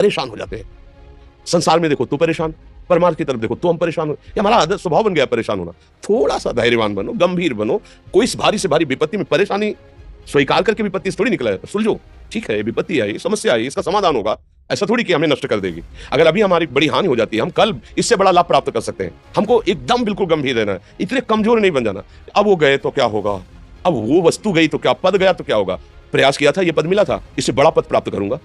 परेशान हो जाते हैं। संसार में देखो तो परेशान, परमार्थ की तरफ देखो तो हम परेशान हो। ये हमारा आदत स्वभाव बन गया परेशान होना। थोड़ा सा धैर्यवान बनो, गंभीर बनो। कोई भारी से भारी विपत्ति में परेशानी स्वीकार करके विपत्ति से थोड़ी निकला है। सुलझो, ठीक है ये विपत्ति है, ये समस्या है, इसका समाधान होगा। ऐसा थोड़ी कि हमें नष्ट कर देगी। अगर अभी हमारी बड़ी हानि हो जाती है, हम कल इससे बड़ा लाभ प्राप्त कर सकते हैं। हमको एकदम बिल्कुल गंभीर रहना है, इतने कमजोर नहीं बन जाना। अब वो गए तो क्या होगा, अब वो वस्तु गई तो क्या, पद गया तो क्या होगा। प्रयास किया था, ये पद मिला था, इससे बड़ा पद प्राप्त करूंगा,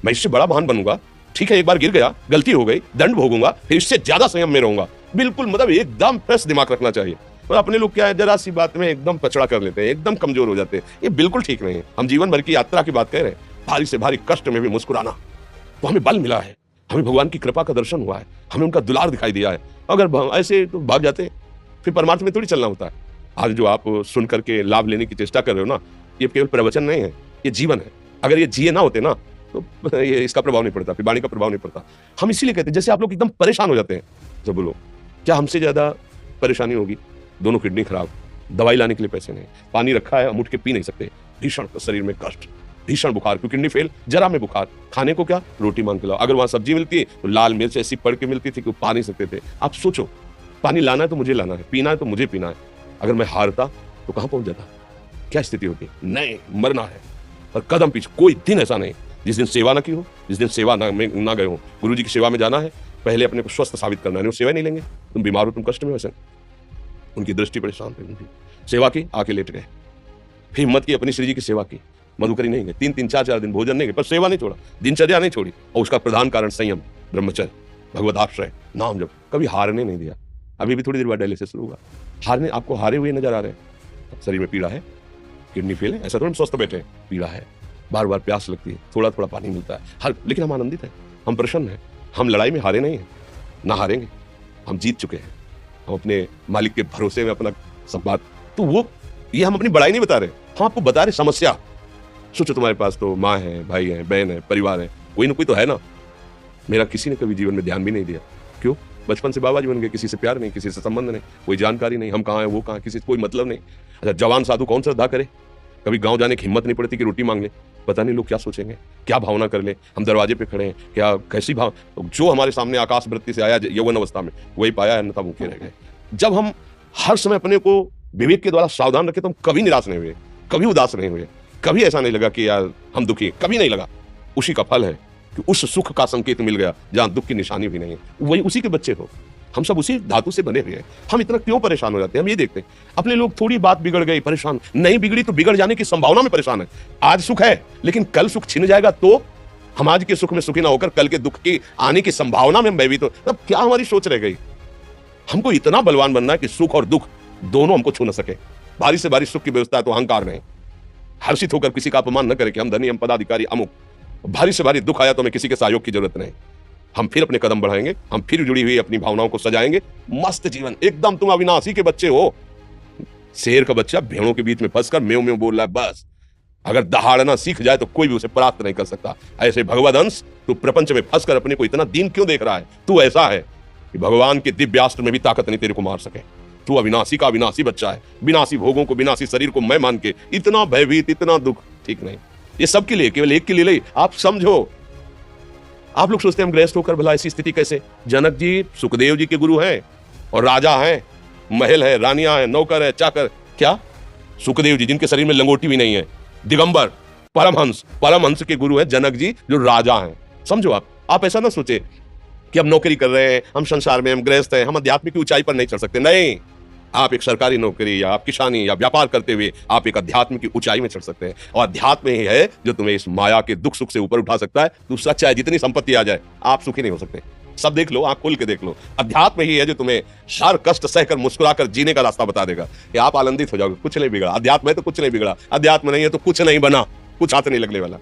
मैं इससे बड़ा महान बनूंगा। ठीक है एक बार गिर गया, गलती हो गई, दंड भोगूंगा, फिर इससे ज्यादा संयम में रहूंगा। बिल्कुल मतलब एकदम फ्रेश दिमाग रखना चाहिए। और अपने लोग क्या है, जरा सी बात में एकदम पचड़ा कर लेते हैं, एकदम कमजोर हो जाते हैं। ये बिल्कुल ठीक नहीं है। हम जीवन भर की यात्रा की बात कह रहे हैं, भारी से भारी कष्ट में भी मुस्कुराना, तो हमें बल मिला है, हमें भगवान की कृपा का दर्शन हुआ है, हमें उनका दुलार दिखाई दिया है। अगर ऐसे तो भाग जाते फिर परमार्थ में थोड़ी चलना होता है। आज जो आप सुन करके लाभ लेने की चेष्टा कर रहे हो ना, ये केवल प्रवचन नहीं है, ये जीवन है। अगर ये जिए ना होते ना तो ये इसका प्रभाव नहीं पड़ता, फिर वाणी का प्रभाव नहीं पड़ता। हम इसीलिए कहते हैं, जैसे आप लोग एकदम परेशान हो जाते हैं, तो बोलो क्या हमसे ज्यादा परेशानी होगी। दोनों किडनी खराब, दवाई लाने के लिए पैसे नहीं, पानी रखा है हम उठ के पी नहीं सकते, भीषण शरीर में कष्ट, भीषण बुखार, क्योंकि किडनी फेल, जरा में बुखार, खाने को क्या, रोटी मांग के लाओ। अगर वहां सब्जी मिलती है तो लाल मिर्च ऐसी पड़ के मिलती थी कि वो पा नहीं सकते थे। आप सोचो, पानी लाना है तो मुझे लाना है, पीना है तो मुझे पीना है। अगर मैं हारता तो कहां पहुंच जाता, क्या स्थिति होती। नहीं, मरना है और कदम पीछे। कोई दिन ऐसा नहीं जिस दिन सेवा ना की हो, जिस दिन सेवा ना गए हो। गुरु जी की सेवा में जाना है, पहले अपने को स्वस्थ साबित करना है। सेवा नहीं लेंगे, तुम बीमार हो, तुम कष्ट में वैसे। उनकी दृष्टि परेशान थी, उनकी सेवा की, आके लेट गए। फिर हिम्मत की, अपनी श्री जी की सेवा की, मधुकरी नहीं गए, 3-3 4-4 दिन भोजन नहीं गए, पर सेवा नहीं छोड़ा, दिनचर्या नहीं छोड़ी। और उसका प्रधान कारण संयम, ब्रह्मचर्य, भगवत आश्रय, नाम जप, कभी हारने नहीं दिया। अभी भी थोड़ी देर बाद डायलिसिस शुरू होगा, हारने, आपको हारे हुए नजर आ रहे हैं। शरीर में पीड़ा है, किडनी फेल है, ऐसा थोड़ा स्वस्थ बैठे हैं, पीड़ा है, बार बार प्यास लगती है, थोड़ा थोड़ा पानी मिलता है हर, लेकिन हम आनंदित हैं, हम प्रसन्न हैं। हम लड़ाई में हारे नहीं हैं, ना हारेंगे, हम जीत चुके हैं। हम अपने मालिक के भरोसे में अपना सब बात, तो वो ये हम अपनी बड़ाई नहीं बता रहे, हम आपको बता रहे समस्या। सोचो तुम्हारे पास तो माँ है, भाई है, बहन है, परिवार है, कोई ना कोई तो है ना। मेरा किसी ने कभी जीवन में ध्यान भी नहीं दिया। क्यों? बचपन से बाबा जी बन गए, किसी से प्यार नहीं, किसी से संबंध नहीं, कोई जानकारी नहीं, हम कहाँ हैं वो कहाँ, किसी से कोई मतलब नहीं। अच्छा, जवान साधु कौन श्रद्धा करे, कभी गांव जाने की हिम्मत नहीं पड़ती कि रोटी मांग ले। पता नहीं लोग क्या सोचेंगे, क्या भावना कर ले। हम दरवाजे पे खड़े हैं, क्या कैसी भाव, जो हमारे सामने आकाश वृत्ति से आया यौवन अवस्था में वही पाया, अन्यथा भूखे रह गए। जब हम हर समय अपने को विवेक के द्वारा सावधान रखे तो हम कभी निराश नहीं हुए, कभी उदास नहीं हुए, कभी ऐसा नहीं लगा कि यार हम दुखी, कभी नहीं लगा। उसी का फल है कि उस सुख का संकेत मिल गया जहां दुख की निशानी भी नहीं है। वही उसी के बच्चे हो, हम सब उसी धातु से बने हुए हैं। हम इतना क्यों परेशान हो जाते हैं, हम ये देखते हैं। अपने लोग थोड़ी बात बिगड़ गई परेशान, नहीं बिगड़ी तो बिगड़ जाने की संभावना में परेशान है। आज सुख है लेकिन कल सुख छिन जाएगा, तो हम आज के सुख में सुखी ना होकर कल के दुख की आने की संभावना में भयभीत हो, तब क्या हमारी सोच रह गई। हमको इतना बलवान बनना है कि सुख और दुख दोनों हमको छू न सके। भारी से भारी सुख की व्यवस्था है तो अहंकार नहीं, हर्षित होकर किसी का अपमान न करे कि हम धनी, हम पदाधिकारी, अमुक। भारी से भारी दुख आया तो हमें किसी के सहयोग की जरूरत नहीं। हम फिर अपने कदम बढ़ाएंगे, हम फिर जुड़ी हुई अपनी भावनाओं को सजाएंगे। मस्त जीवन एकदम, तुम अविनाशी के बच्चे हो। शेर का बच्चा भेड़ों के बीच में फंसकर म्यों म्यों बोल रहा है, बस अगर दहाड़ना सीख जाए तो कोई भी उसे परास्त नहीं कर सकता। ऐसे भगवदंश, तू प्रपंच में फंसकर अपने को इतना दीन क्यों देख रहा है। तू ऐसा है कि भगवान के दिव्यास्त्र में भी ताकत नहीं तेरे को मार सके। तू अविनाशी का अविनाशी बच्चा है, विनाशी भोगों को, विनाशी शरीर को मैं मान के इतना भयभीत, इतना दुख, ठीक नहीं। ये सबके लिए, केवल एक के लिए नहीं। आप समझो, आप लोग सोचते हैं हम गृहस्थ होकर भला ऐसी स्थिति कैसे। जनक जी सुखदेव जी के गुरु हैं और राजा हैं, महल है, रानियां हैं, नौकर है, चाकर। क्या सुखदेव जी जिनके शरीर में लंगोटी भी नहीं है, दिगंबर, परमहंस, परमहंस के गुरु है जनक जी जो राजा हैं। समझो आप ऐसा ना सोचे कि हम नौकरी कर रहे हैं, हम संसार में, हम गृहस्थ हैं, हम आध्यात्मिक की ऊंचाई पर नहीं चढ़ सकते। नहीं, आप एक सरकारी नौकरी या आप किसानी या व्यापार करते हुए आप एक अध्यात्म की ऊंचाई में चढ़ सकते हैं। और अध्यात्म ही है जो तुम्हें इस माया के दुख सुख से ऊपर उठा सकता है। दूसरा, चाहे जितनी संपत्ति आ जाए, आप सुखी नहीं हो सकते। सब देख लो, आंख खोल के देख लो, अध्यात्म ही है जो तुम्हें हर कष्ट सहकर मुस्कुराकर जीने का रास्ता बता देगा कि आप आनंदित हो जाओगे। कुछ नहीं बिगड़ा, अध्यात्म है तो कुछ नहीं बिगड़ा, अध्यात्म नहीं है तो कुछ नहीं बना, कुछ हाथ नहीं लगने वाला।